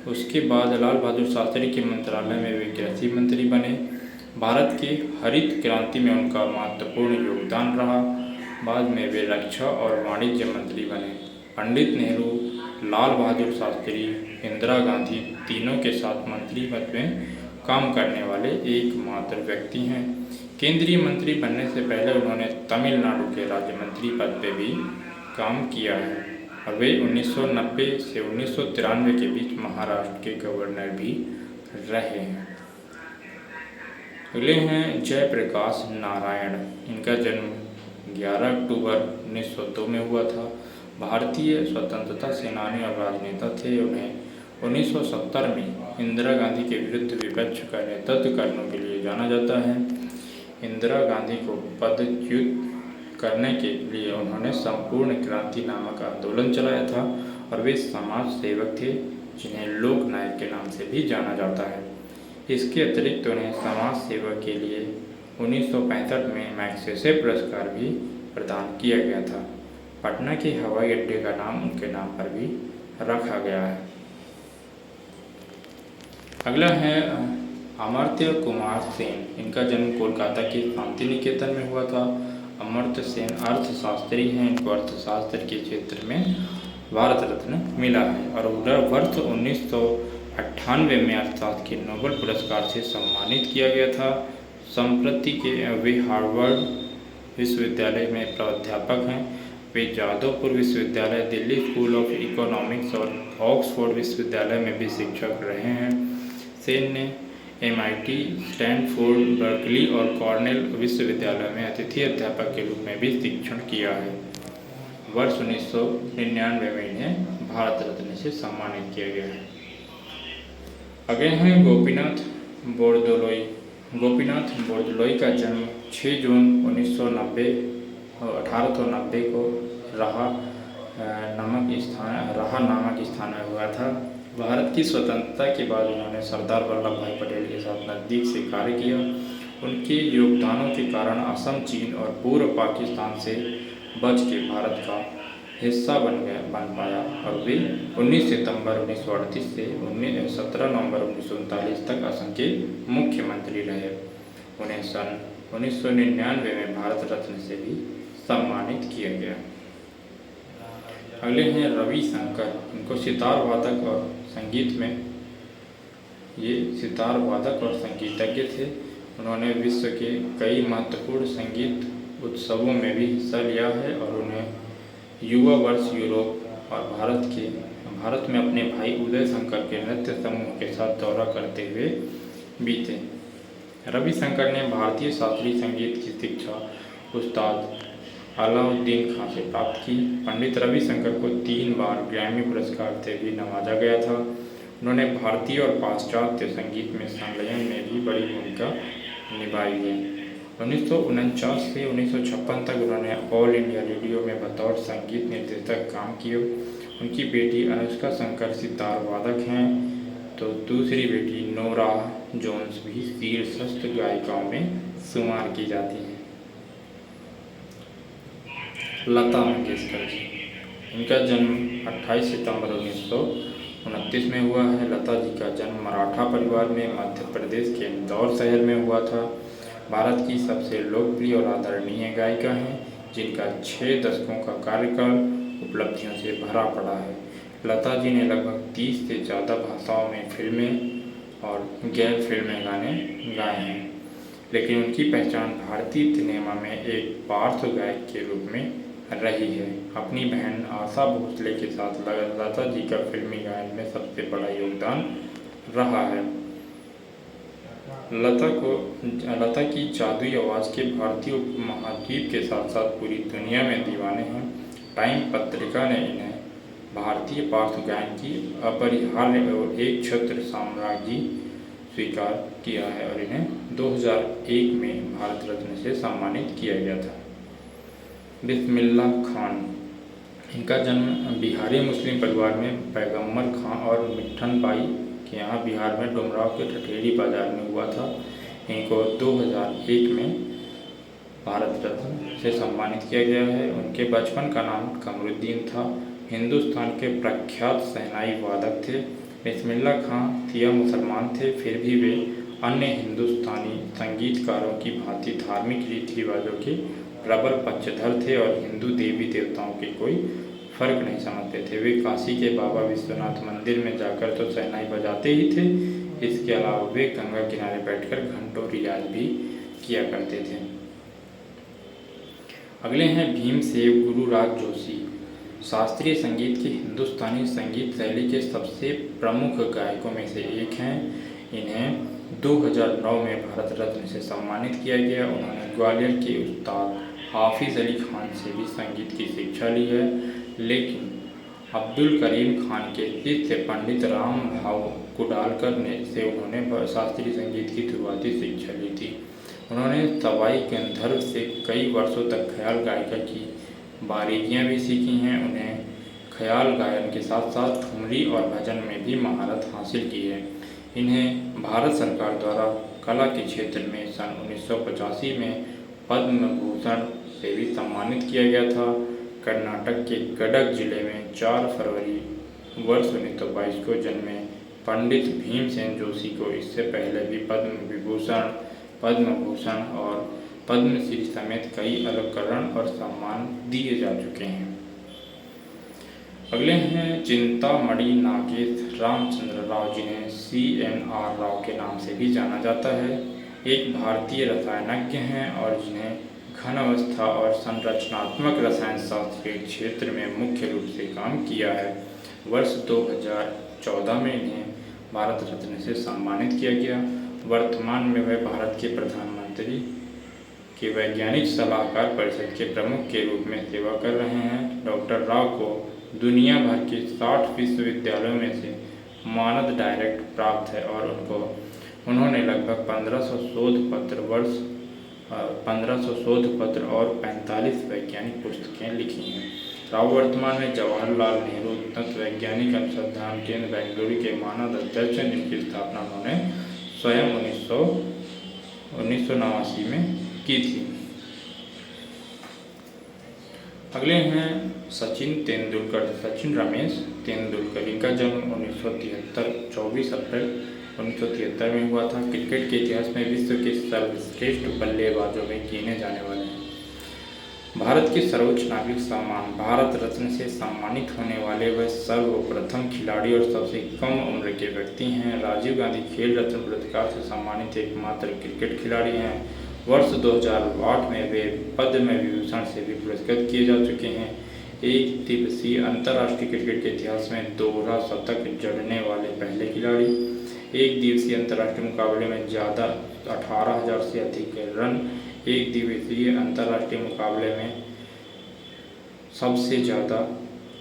उसके बाद लाल बहादुर शास्त्री के मंत्रालय में वे कृषि मंत्री बने। भारत की हरित क्रांति में उनका महत्वपूर्ण योगदान रहा। बाद में वे रक्षा और वाणिज्य मंत्री बने। पंडित नेहरू, लाल बहादुर शास्त्री, इंदिरा गांधी तीनों के साथ मंत्री पद में काम करने वाले एकमात्र व्यक्ति हैं। केंद्रीय मंत्री बनने से पहले उन्होंने तमिलनाडु के राज्य मंत्री पद पे भी काम किया है और वे 1990 से 1993 के बीच महाराष्ट्र के गवर्नर भी रहे हैं। अगले हैं जयप्रकाश नारायण। इनका जन्म 11 अक्टूबर 1902 में हुआ था। भारतीय स्वतंत्रता सेनानी और राजनेता थे। उन्हें 1970 में इंदिरा गांधी के विरुद्ध विपक्ष का नेतृत्व करने के लिए जाना जाता है। इंदिरा गांधी को पदच्युत करने के लिए उन्होंने संपूर्ण क्रांति नामक आंदोलन चलाया था और वे समाज सेवक थे जिन्हें लोक नायक के नाम से भी जाना जाता है। इसके अतिरिक्त उन्हें समाज सेवा के लिए 1965 में मैग्सेसे पुरस्कार भी प्रदान किया गया था। पटना के हवाई अड्डे का नाम उनके नाम पर भी रखा गया है। अगला है अमर्त्य कुमार सेन। इनका जन्म कोलकाता के शांति निकेतन में हुआ था। अमर्त्य सेन अर्थशास्त्री हैं। इनको अर्थशास्त्र के क्षेत्र में भारत रत्न मिला है और वर्ष 1998 में अर्थशास्त्र के नोबेल पुरस्कार से सम्मानित किया गया था। संप्रति के वे हार्वर्ड विश्वविद्यालय में प्राध्यापक हैं। वे जादवपुर विश्वविद्यालय, दिल्ली स्कूल ऑफ इकोनॉमिक्स और ऑक्सफोर्ड विश्वविद्यालय में भी शिक्षक रहे हैं। सेन ने MIT, स्टैनफोर्ड, बर्कली और कॉर्नेल विश्वविद्यालय में अतिथि अध्यापक के रूप में भी शिक्षण किया है। वर्ष 1999 में इन्हें भारत रत्न से सम्मानित किया गया है। अगले हैं गोपीनाथ बोरदोलोई। गोपीनाथ बोरदोलोई का जन्म 6 जून 1890 को रहा नामक स्थान में हुआ था। भारत की स्वतंत्रता के बाद उन्होंने सरदार वल्लभ भाई पटेल के साथ नज़दीक से कार्य किया। उनके योगदानों के कारण असम, चीन और पूर्व पाकिस्तान से बच के भारत का हिस्सा बन पाया और वे 19 सितंबर 1938 से 17 नवंबर 1939 तक असम के मुख्यमंत्री रहे। उन्हें सन 1999 में भारत रत्न से भी सम्मानित किया गया। अगले हैं रवि शंकर। इनको सितार वादक और संगीतज्ञ थे। उन्होंने विश्व के कई महत्वपूर्ण संगीत उत्सवों में भी हिस्सा लिया है और उन्हें युवा वर्ष यूरोप और भारत में अपने भाई उदय शंकर के नृत्य समूह के साथ दौरा करते हुए बीते। रवि शंकर ने भारतीय शास्त्रीय संगीत की शिक्षा उस्ताद अलाउद्दीन खां से प्राप्त की। पंडित रविशंकर को 3 बार ग्रैमी पुरस्कार से भी नवाजा गया था। उन्होंने भारतीय और पाश्चात्य संगीत में संलयन में भी बड़ी भूमिका निभाई है। 1949 से 1956 तक उन्होंने ऑल इंडिया रेडियो में बतौर संगीत निर्देशक काम किया। उनकी बेटी अनुष्का शंकर सितार वादक हैं, तो दूसरी बेटी नोरा जोन्स भी शीर्षस्थ गायिकाओं में शुमार की जाती हैं। लता मंगेशकर जी, इनका जन्म 28 सितंबर 1929 में हुआ है। लता जी का जन्म मराठा परिवार में मध्य प्रदेश के इंदौर शहर में हुआ था। भारत की सबसे लोकप्रिय और आदरणीय गायिका हैं, जिनका 6 दशकों का कार्यकाल उपलब्धियों से भरा पड़ा है। लता जी ने लगभग 30 से ज़्यादा भाषाओं में फिल्में और गैर फिल्में गाने गाए हैं, लेकिन उनकी पहचान भारतीय सिनेमा में एक पार्श्व गायक के रूप में रही है। अपनी बहन आशा भोसले के साथ लता जी का फिल्मी गायन में सबसे बड़ा योगदान रहा है। लता की जादुई आवाज़ के भारतीय उपमहाद्वीप के साथ साथ पूरी दुनिया में दीवाने हैं। टाइम पत्रिका ने इन्हें भारतीय पार्श्व गायन की अपरिहार्य और एक छत्र साम्राज्य स्वीकार किया है और इन्हें 2001 में भारत रत्न से सम्मानित किया गया था। बिस्मिल्ला खान, इनका जन्म बिहारी मुस्लिम परिवार में पैगम्बर खां और मिठन बाई के यहाँ बिहार में डुमराव के ठठेरी बाजार में हुआ था। इनको 2001 में भारत रत्न से सम्मानित किया गया है। उनके बचपन का नाम कमरुद्दीन था। हिंदुस्तान के प्रख्यात शहनाई वादक थे। बिस्मिल्ला खां शिया मुसलमान थे, फिर भी वे अन्य हिंदुस्तानी संगीतकारों की भांति धार्मिक रीति रिवाजों के प्रबल पक्षधर थे और हिंदू देवी देवताओं के कोई फर्क नहीं समझते थे। वे काशी के बाबा विश्वनाथ मंदिर में जाकर तो शहनाई बजाते ही थे, इसके अलावा वे गंगा किनारे बैठकर घंटों रियाज भी किया करते थे। अगले हैं भीमसेन गुरुराज जोशी। शास्त्रीय संगीत की हिंदुस्तानी संगीत शैली के सबसे प्रमुख गायकों में से एक हैं। इन्हें 2009 में भारत रत्न से सम्मानित किया गया। उन्होंने ग्वालियर के उस्ताद हाफिज़ अली खान से भी संगीत की शिक्षा ली है, लेकिन अब्दुल करीम खान के शिष्य पंडित राम भाव कुडालकर से उन्होंने शास्त्रीय संगीत की शुरुआती शिक्षा ली थी। उन्होंने सवाई गंधर्व से कई वर्षों तक ख्याल गायिका की बारीकियां भी सीखी हैं। उन्हें ख्याल गायन के साथ साथ ठुमरी और भजन में भी महारत हासिल की है। इन्हें भारत सरकार द्वारा कला के क्षेत्र में सन 1985 में पद्म भूषण से भी सम्मानित किया गया था। कर्नाटक के गडक जिले में 4 फरवरी वर्ष 1922 को जन्मे पंडित भीमसेन जोशी को इससे पहले भी पद्म विभूषण, पद्म भूषण और पद्मश्री समेत कई अलंकरण और सम्मान दिए जा चुके हैं। अगले हैं चिंतामणि नागेश रामचंद्र राव, जिन्हें CNR राव के नाम से भी जाना जाता है। एक भारतीय रसायनज्ञ हैं और जिन्हें घन अवस्था और संरचनात्मक रसायन शास्त्र के क्षेत्र में मुख्य रूप से काम किया है। वर्ष 2014 में इन्हें भारत रत्न से सम्मानित किया गया। वर्तमान में वे भारत के प्रधानमंत्री के वैज्ञानिक सलाहकार परिषद के प्रमुख के रूप में सेवा कर रहे हैं। डॉक्टर राव को दुनिया भर के 60 विश्वविद्यालयों में से मानद डायरेक्ट प्राप्त है और उन्होंने लगभग 1500 शोध पत्र और 45 वैज्ञानिक पुस्तकें लिखी हैं। राव वर्तमान में जवाहरलाल नेहरू तत्व वैज्ञानिक अनुसंधान केंद्र बेंगलुरु के मानद अध्यक्ष हैं, जिनकी स्थापना उन्होंने स्वयं 1989 में की थी। अगले हैं सचिन रमेश तेंदुलकर। इनका जन्म 1973 24 अप्रैल 1973 में हुआ था। क्रिकेट के इतिहास में विश्व के सर्वश्रेष्ठ बल्लेबाजों में गिने जाने वाले हैं। भारत के सर्वोच्च नागरिक सम्मान भारत रत्न से सम्मानित होने वाले वह सर्वप्रथम खिलाड़ी और सबसे कम उम्र के व्यक्ति हैं। राजीव गांधी खेल रत्न पुरस्कार से सम्मानित एकमात्र क्रिकेट खिलाड़ी हैं। वर्ष 2008 में वे पद्म विभूषण से भी पुरस्कृत किए जा चुके हैं। एक दिवसीय अंतर्राष्ट्रीय क्रिकेट के इतिहास में दोहरा शतक जड़ने वाले पहले खिलाड़ी। एक दिवसीय अंतर्राष्ट्रीय मुकाबले में 18,000 से अधिक रन। एक दिवसीय अंतर्राष्ट्रीय मुकाबले में सबसे ज़्यादा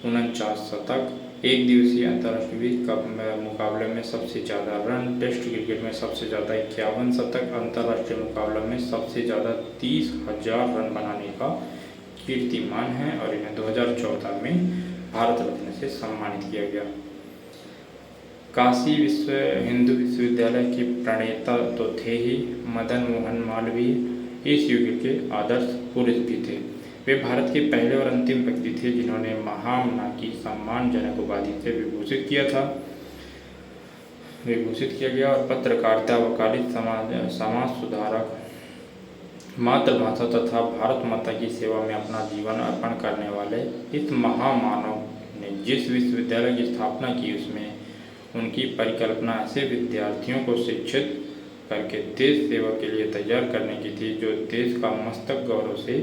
49 शतक, एक दिवसीय अंतर्राष्ट्रीय कप मुकाबले में सबसे ज़्यादा रन, टेस्ट क्रिकेट में सबसे ज़्यादा 51 शतक, अंतर्राष्ट्रीय मुकाबले में सबसे ज़्यादा 30,000 रन बनाने का कीर्तिमान है और इन्हें 2014 में भारत रत्न से सम्मानित किया गया। काशी हिंदू विश्वविद्यालय के प्रणेता तो थे ही, मदन मोहन मालवीय इस युग के आदर्श पुरुष भी थे। वे भारत के पहले और अंतिम व्यक्ति थे जिन्होंने महामना की सम्मानजनक उपाधि से विभूषित किया गया और पत्रकारिता, वकालत, समाज सुधारक, मातृभाषा तथा भारत माता की सेवा में अपना जीवन अर्पण करने वाले इस महामानव ने जिस विश्वविद्यालय की स्थापना की उसमें उनकी परिकल्पना ऐसे विद्यार्थियों को शिक्षित करके देश सेवा के लिए तैयार करने की थी जो देश का मस्तक गौरव से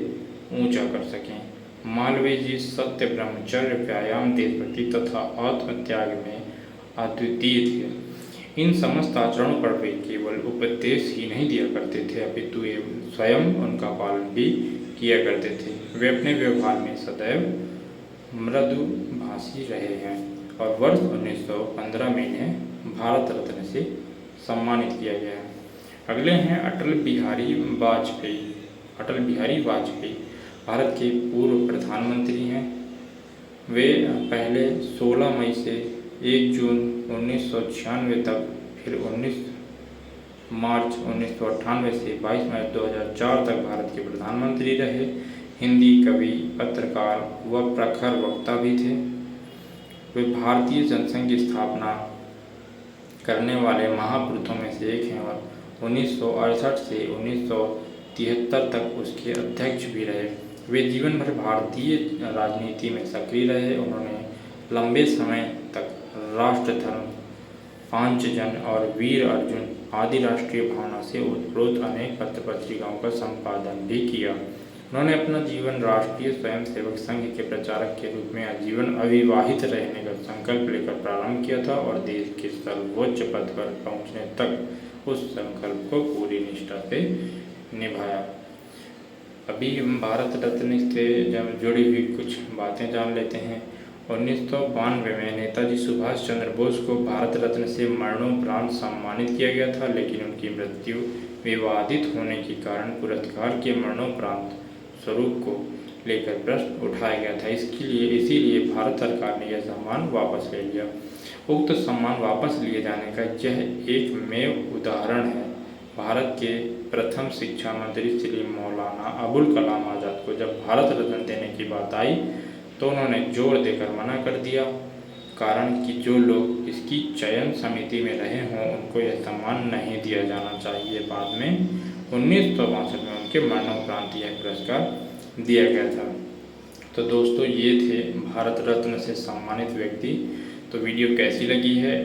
ऊंचा कर सकें। मालवीय जी सत्य, ब्रह्मचर्य, व्यायाम, देशभक्ति तथा आत्मत्याग में अद्वितीय थे। इन समस्त आचरणों पर वे केवल उपदेश ही नहीं दिया करते थे अपितु स्वयं उनका पालन भी किया करते थे। वे अपने व्यवहार में सदैव मृदुभाषी रहे हैं और वर्ष 1915 में इन्हें भारत रत्न से सम्मानित किया गया है। अगले हैं अटल बिहारी वाजपेयी भारत के पूर्व प्रधानमंत्री हैं। वे पहले 16 मई से 1 जून 1996 तक, फिर 19 मार्च 1998 से 22 मार्च 2004 तक भारत के प्रधानमंत्री रहे। हिंदी कवि, पत्रकार व प्रखर वक्ता भी थे। वे भारतीय जनसंघ की स्थापना करने वाले महापुरुषों में से एक हैं और 1968 से 1973 तक उसके अध्यक्ष भी रहे। वे जीवन भर भारतीय राजनीति में सक्रिय रहे। उन्होंने लंबे समय तक राष्ट्रधर्म, पांचजन और वीर अर्जुन आदि राष्ट्रीय भावना से ओतप्रोत अनेक पत्र पत्रिकाओं का संपादन भी किया। उन्होंने अपना जीवन राष्ट्रीय स्वयंसेवक संघ के प्रचारक के रूप में आजीवन अविवाहित रहने का संकल्प लेकर प्रारंभ किया था और देश के सर्वोच्च पद पर पहुंचने तक उस संकल्प को पूरी निष्ठा से निभाया। अभी हम भारत रत्न से जब जुड़ी हुई कुछ बातें जान लेते हैं। 1992 में नेताजी सुभाष चंद्र बोस को भारत रत्न से मरणोपरांत सम्मानित किया गया था, लेकिन उनकी मृत्यु विवादित होने के कारण पुरस्कार के मरणोपरांत स्वरूप को लेकर प्रश्न उठाया गया था। इसीलिए भारत सरकार ने यह सम्मान वापस ले लिया। उक्त सम्मान वापस लिए जाने का यह एकमेव उदाहरण है। भारत के प्रथम शिक्षा मंत्री श्री मौलाना अबुल कलाम आज़ाद को जब भारत रत्न देने की बात आई तो उन्होंने जोर देकर मना कर दिया, कारण कि जो लोग इसकी चयन समिति में रहे हों उनको यह सम्मान नहीं दिया जाना चाहिए। बाद में 1962 में उनके मरणोपरांत यह पुरस्कार दिया गया था। तो दोस्तों, ये थे भारत रत्न से सम्मानित व्यक्ति। तो वीडियो कैसी लगी है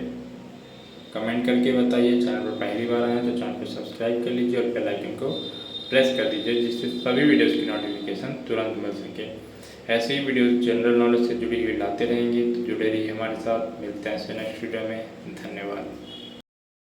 कमेंट करके बताइए। चैनल पर पहली बार आए हैं तो चैनल को सब्सक्राइब कर लीजिए और बेल आइकन को प्रेस कर दीजिए, जिससे सभी वीडियोज़ की नोटिफिकेशन तुरंत मिल सके। ऐसे ही वीडियो जनरल नॉलेज से जुड़ी हुई लाते रहेंगे, तो जुड़े रहिए हमारे साथ। मिलते हैं नेक्स्ट वीडियो में। धन्यवाद।